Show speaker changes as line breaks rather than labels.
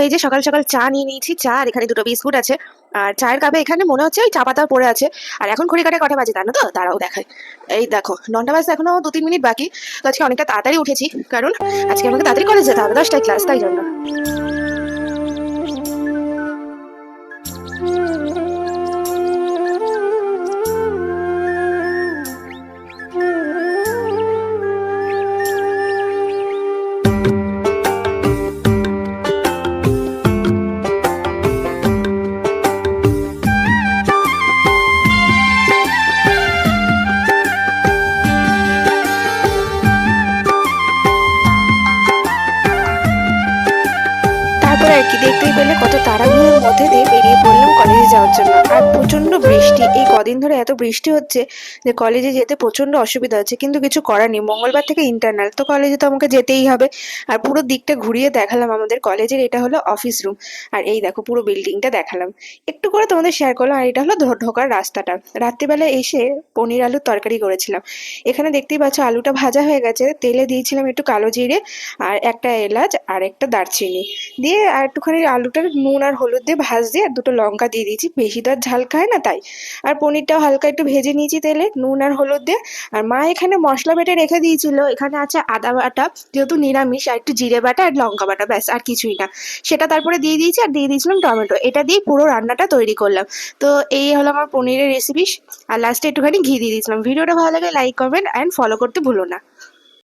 এই যে সকাল সকাল চা নিয়ে নিয়েছি, চা আর এখানে দুটো বিস্কুট আছে। আর চায়ের কাপে এখানে মনে হচ্ছে ওই চা পাতা পড়ে আছে। আর এখন ঘড়ি কাটে কটা বাজে জানো তো? দাঁড়াও দেখাই। এই দেখো 9টা বাজতে এখনো 2-3 মিনিট বাকি। তো আজকে অনেকটা তাড়াতাড়ি উঠেছি, কারণ আজকে আমাকে তাড়াতাড়ি কলেজ যেতে হবে, 10টায় ক্লাস, তাই জন্য। তারপরে আর কি দেখতেই পেলে কত তাড়াহুড়োর মধ্যে দিয়ে বেরিয়ে পড়লাম কলেজে যাওয়ার জন্য। আর প্রচন্ড বৃষ্টি, এই কদিন ধরে এত বৃষ্টি হচ্ছে যে কলেজে যেতে প্রচন্ড অসুবিধা হচ্ছে, কিন্তু কিছু করার নেই, মঙ্গলবার থেকে ইন্টারনাল, তো কলেজে তো আমাকে যেতেই হবে। আর পুরো দিকটা ঘুরিয়ে দেখালাম আমাদের কলেজের, এটা হলো অফিস রুম। আর এই দেখো পুরো বিল্ডিংটা দেখালাম, একটু করে তোমাদের শেয়ার করলাম। আর এটা হলো ঢোকার রাস্তাটা। রাত্রিবেলা এসে পনির আলুর তরকারি করেছিলাম। এখানে দেখতেই পাচ্ছ আলুটা ভাজা হয়ে গেছে, তেলে দিয়েছিলাম একটু কালো জিরে আর একটা এলাচ আর একটা দারচিনি দিয়ে, আর একটুখানি আলুটার নুন আর হলুদ দিয়ে দিয়ে আর দুটো লঙ্কা দিয়ে দিয়েছি, বেশি তো আর ঝাল খায় না তাই। আর পনিরটাও হালকা একটু ভেজে নিয়েছি তেলে নুন আর হলুদ দিয়ে। আর মা এখানে মশলা বেটে রেখে দিয়েছিল, এখানে আছে আদা বাটা, যেহেতু নিরামিষ, আর একটু জিরে বাটা আর লঙ্কা বাটা, ব্যাস আর কিছুই না। সেটা তারপরে দিয়ে দিয়েছি, আর দিয়ে দিয়েছিলাম টমেটো, এটা দিয়ে পুরো রান্নাটা তৈরি করলাম। তো এই হলো আমার পনিরের রেসিপি। আর লাস্টে একটুখানি ঘি দিয়ে দিয়েছিলাম। ভিডিওটা ভালো লাগে লাইক, কমেন্ট অ্যান্ড ফলো করতে ভুলো না।